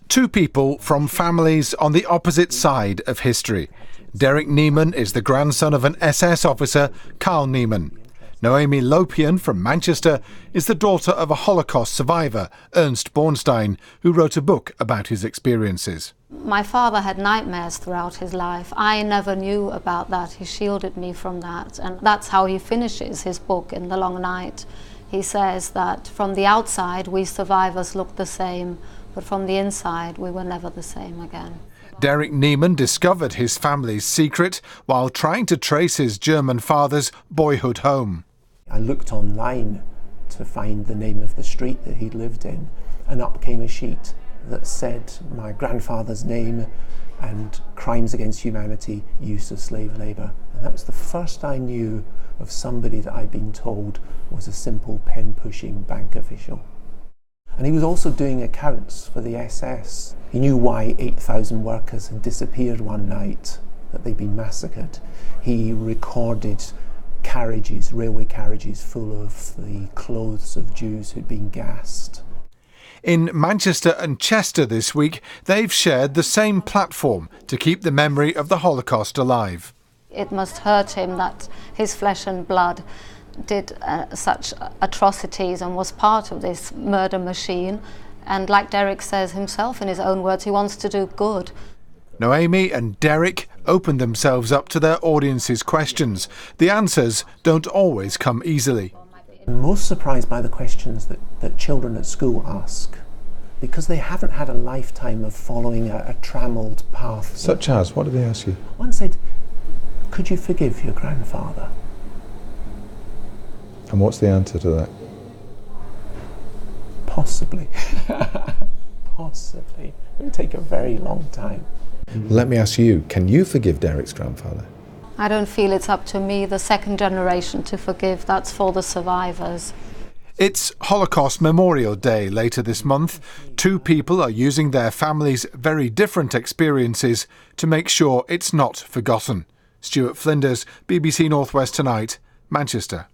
Two people from families on the opposite side of history. Derek Noemie is the grandson of an SS officer, Carl Noemie. Noemie Lopian from Manchester is the daughter of a Holocaust survivor, Ernst Bornstein, who wrote a book about his experiences. My father had nightmares throughout his life. I never knew about that. He shielded me from that. And that's how he finishes his book in The Long Night. He says that from the outside, we survivors look the same, but from the inside, we were never the same again. Derek Noemie discovered his family's secret while trying to trace his German father's boyhood home. I looked online to find the name of the street that he'd lived in, and up came a sheet that said my grandfather's name and crimes against humanity, use of slave labour. And that was the first I knew of somebody that I'd been told was a simple pen-pushing bank official. And he was also doing accounts for the SS. He knew why 8,000 workers had disappeared one night, that they'd been massacred. He recorded carriages, railway carriages, full of the clothes of Jews who'd been gassed. In Manchester and Chester this week, they've shared the same platform to keep the memory of the Holocaust alive. It must hurt him that his flesh and blood did such atrocities and was part of this murder machine. And like Derek says himself in his own words, he wants to do good. Noemie and Derek opened themselves up to their audience's questions. The answers don't always come easily. I'm most surprised by the questions that children at school ask, because they haven't had a lifetime of following a trammelled path. Such as? What did they ask you? One said, could you forgive your grandfather? And what's the answer to that? Possibly. Possibly. It would take a very long time. Let me ask you, can you forgive Derek's grandfather? I don't feel it's up to me, the second generation, to forgive. That's for the survivors. It's Holocaust Memorial Day later this month. Two people are using their families' very different experiences to make sure it's not forgotten. Stuart Flinders, BBC North West Tonight, Manchester.